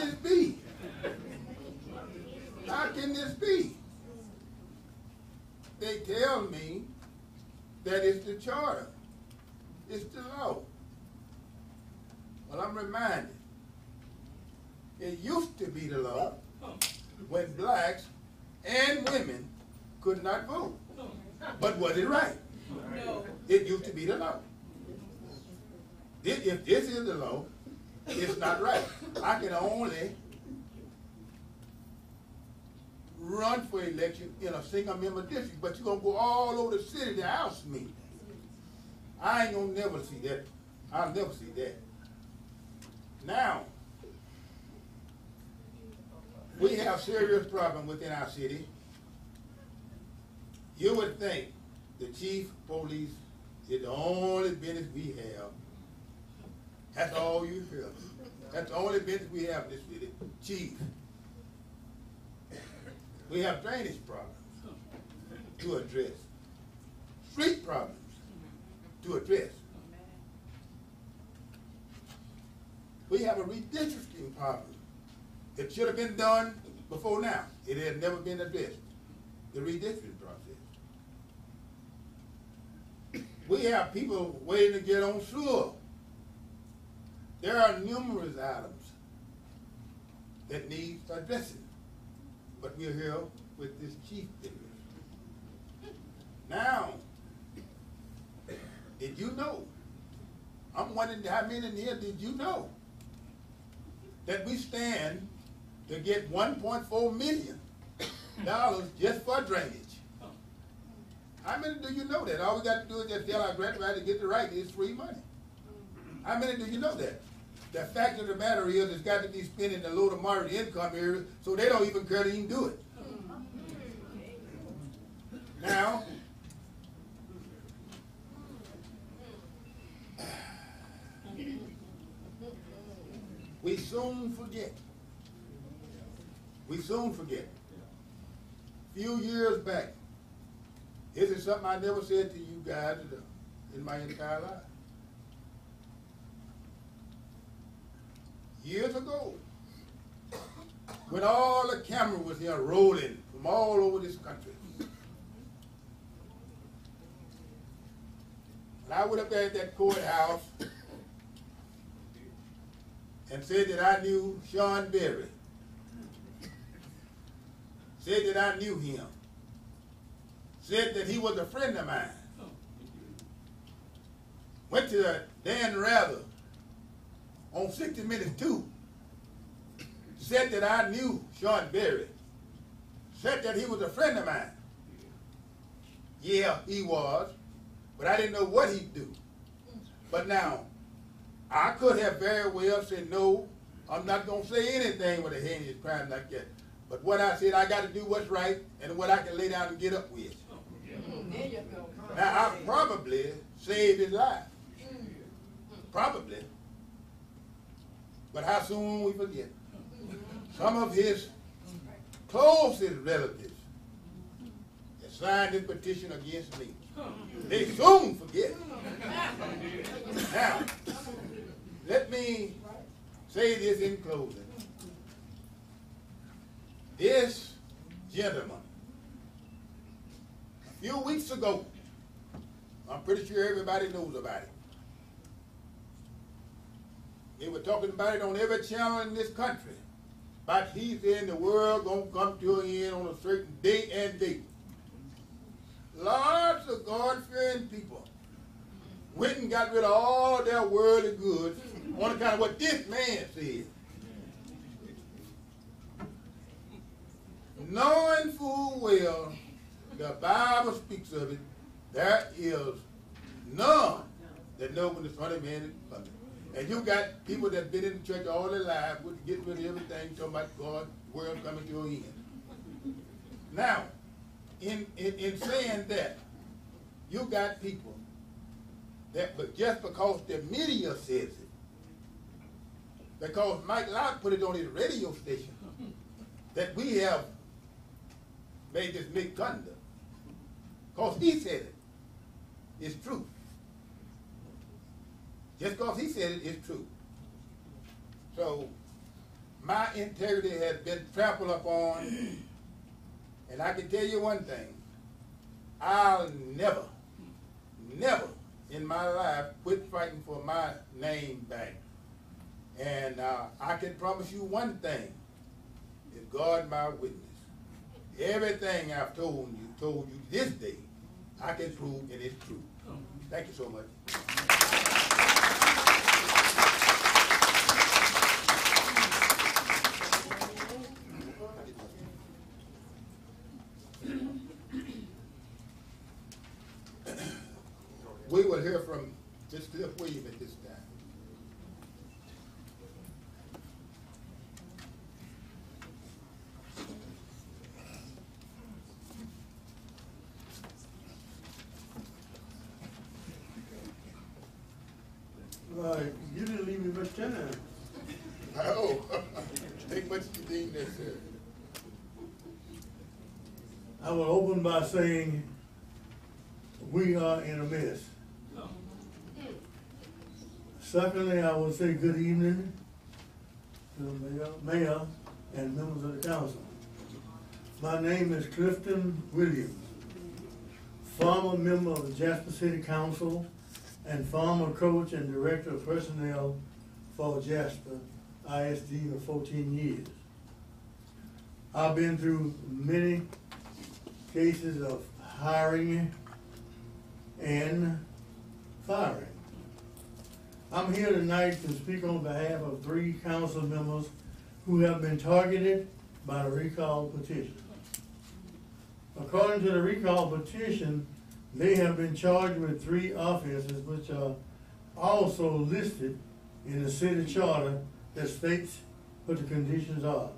this be? How can this be? They tell me that it's the charter. It's the law. Well, I'm reminded, it used to be the law when blacks and women could not vote. But was it right? No. It used to be the law. If this is the law, it's not right. I can only run for election in a single member district, but you're going to go all over the city to oust me. I ain't going to never see that. I'll never see that. Now, we have serious problems within our city. You would think the chief of police is the only business we have. That's all you hear. That's the only business we have in this city. Chief. We have drainage problems to address. Street problems to address. We have a redistricting problem. It should have been done before now. It has never been addressed. The redistricting process. We have people waiting to get on sewer. There are numerous items that need addressing. But we're here with this chief business. Now, did you know? I'm wondering how many in here did you know that we stand to get $1.4 million just for drainage? How many do you know that? All we got to do is just tell our grant writer to get the right. It's free money. How many do you know that? The fact of the matter is it's got to be spent in the low to moderate income area, so they don't even care to even do it. Now, we soon forget. We soon forget. A few years back, this is something I never said to you guys in my entire life. Years ago, when all the camera was here rolling from all over this country, and I went up there at that courthouse and said that I knew Sean Berry, said that I knew him, said that he was a friend of mine, went to Dan Rather on 60 Minutes 2, said that I knew Sean Berry, said that he was a friend of mine. Yeah, he was, but I didn't know what he'd do. But now, I could have very well said, no, I'm not going to say anything with a heinous crime like that. But what I said, I got to do what's right and what I can lay down and get up with. Now, I probably saved his life. Probably. But how soon we forget? Some of his closest relatives that signed this petition against me. They soon forget. Now, let me say this in closing. This gentleman, a few weeks ago, I'm pretty sure everybody knows about it. They were talking about it on every channel in this country. But he said the world gonna come to an end on a certain day and date. Lots of God-fearing people went and got rid of all their worldly goods on account of what this man said. Knowing full well the Bible speaks of it, there is none that know when the Son of Man is coming. And you got people that been in the church all their lives, would get rid of everything, talking about God, world coming to an end. Now, in saying that, you got people that, but just because the media says it, because Mike Locke put it on his radio station, that we have made this misconduct, because he said it, it's true. Just because he said it, it's true. So, my integrity has been trampled upon, and I can tell you one thing, I'll never, never in my life quit fighting for my name back. And I can promise you one thing, is God my witness. Everything I've told you this day, I can prove and it's true. Thank you so much. We will hear from Ms. Cliff Williams at this time. You didn't leave me much time. Oh, take much you think that's it. I will open by saying we are in a mess. Secondly, I will say good evening to the mayor and members of the council. My name is Clifton Williams, former member of the Jasper City Council and former coach and director of personnel for Jasper ISD for 14 years. I've been through many cases of hiring and firing. I'm here tonight to speak on behalf of 3 council members who have been targeted by the recall petition. According to the recall petition, they have been charged with 3 offenses which are also listed in the city charter that states what the conditions are.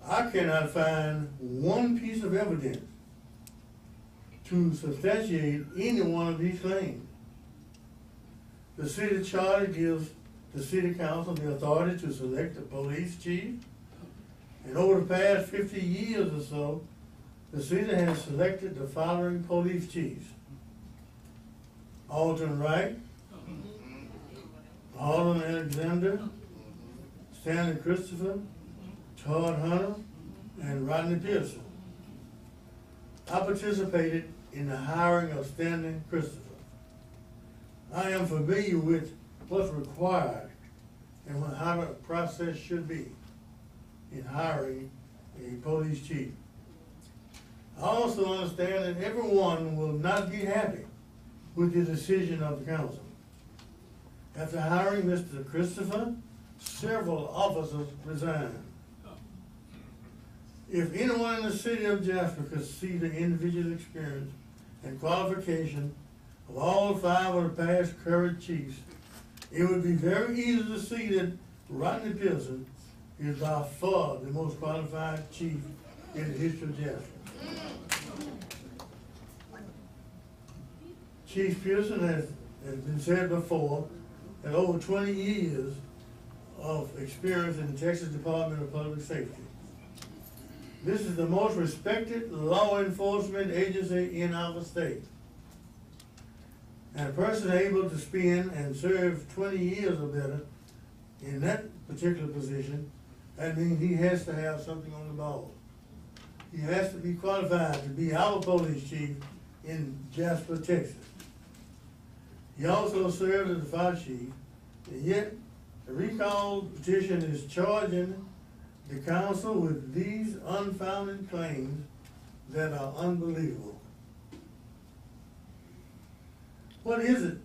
I cannot find one piece of evidence to substantiate any one of these claims. The city charter gives the city council the authority to select a police chief, and over the past 50 years or so, the city has selected the following police chiefs: Alton Wright, Alden Alexander, Stanley Christopher, Todd Hunter, and Rodney Pearson. I participated in the hiring of Stanley Christopher. I am familiar with what's required and how the process should be in hiring a police chief. I also understand that everyone will not be happy with the decision of the council. After hiring Mr. Christopher, several officers resigned. If anyone in the city of Jasper could see the individual experience and qualification of all 5 of the past current chiefs, it would be very easy to see that Rodney Pearson is by far the most qualified chief in the history of Jasper. Chief Pearson has been said before, had over 20 years of experience in the Texas Department of Public Safety. This is the most respected law enforcement agency in our state. And a person able to spend and serve 20 years or better in that particular position, that means he has to have something on the ball. He has to be qualified to be our police chief in Jasper, Texas. He also served as the fire chief, and yet the recall petition is charging the council with these unfounded claims that are unbelievable. What is it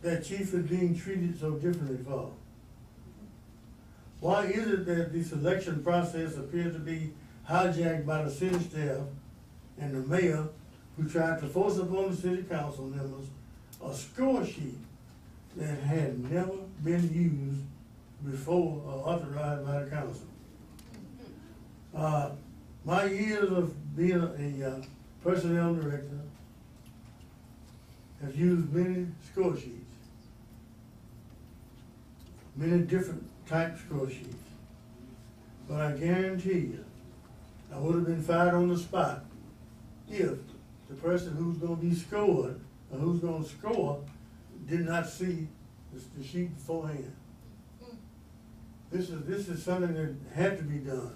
that chief is being treated so differently for? Why is it that the selection process appears to be hijacked by the city staff and the mayor, who tried to force upon the city council members a score sheet that had never been used before or authorized by the council? My years of being a personnel director have used many score sheets, many different type score sheets. But I guarantee you, I would have been fired on the spot if the person who's going to be scored or who's going to score did not see the sheet beforehand. This is something that had to be done.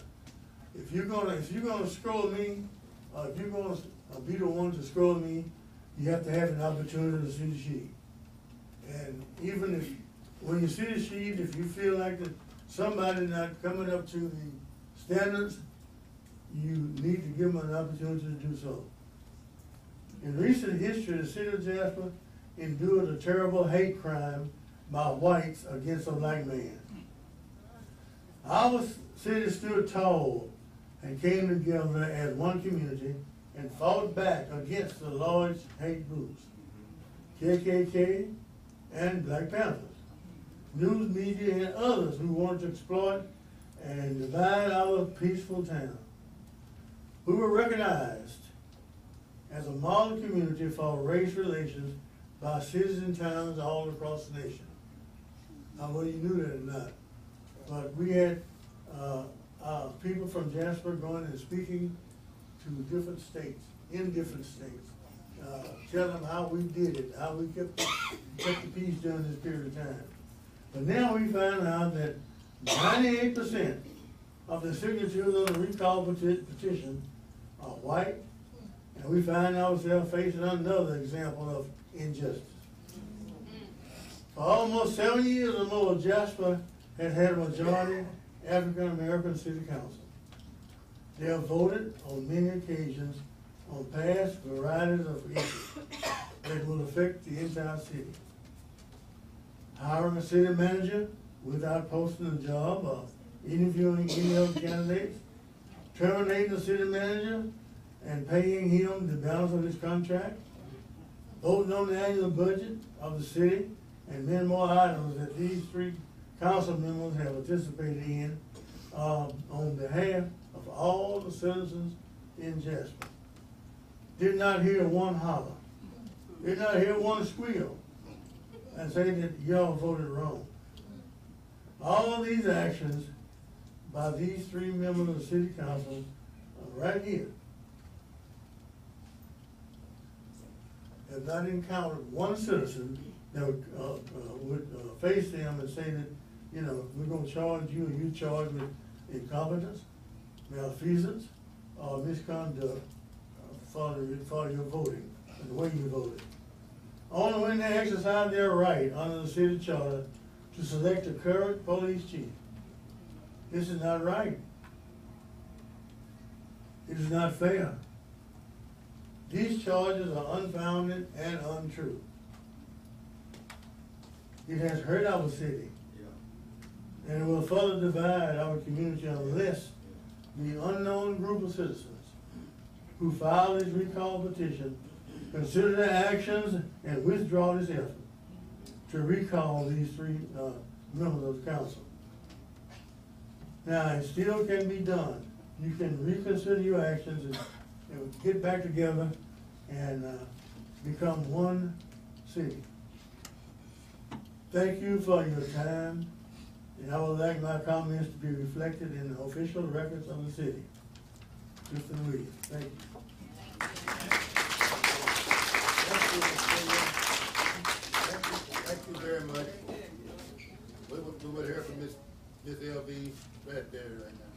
If you're gonna scroll me, if you're gonna be the one to scroll me, you have to have an opportunity to see the sheet. And even if, when you see the sheet, if you feel like that somebody not coming up to the standards, you need to give them an opportunity to do so. In recent history, the city of Jasper endured a terrible hate crime by whites against a black man. Our city stood tall and came together as one community and fought back against the large hate groups, KKK and Black Panthers, news media and others who wanted to exploit and divide our peaceful town. We were recognized as a model community for race relations by cities and towns all across the nation. I don't know whether you knew that or not, but we had people from Jasper going and speaking to different states, in different states, telling them how we did it, how we kept the peace during this period of time. But now we find out that 98% of the signatures on the recall petition are white, and we find ourselves facing another example of injustice. For almost 7 years or more, Jasper has had a majority African American city council. They have voted on many occasions on past varieties of issues that will affect the entire city. Hiring a city manager without posting a job or interviewing any other candidates, terminating the city manager and paying him the balance of his contract, voting on the annual budget of the city, and many more items that these three council members have participated in on behalf of all the citizens in Jasper. Did not hear one holler, did not hear one squeal, and say that y'all voted wrong. All of these actions by these three members of the city council right here have not encountered one citizen that would face them and say that, you know, we're going to charge you, and you charged with incompetence, malfeasance, or misconduct for your voting, and the way you voted. Only when they exercise their right under the city charter to select a current police chief. This is not right. It is not fair. These charges are unfounded and untrue. It has hurt our city, and it will further divide our community unless the unknown group of citizens who filed this recall petition consider their actions and withdraw this effort to recall these three members of the council. Now, it still can be done. You can reconsider your actions and get back together and become one city. Thank you for your time, and I would like my comments to be reflected in the official records of the city. Mr. Williams, thank you. Thank you very much. We will hear from Miss LV Bradbury right now.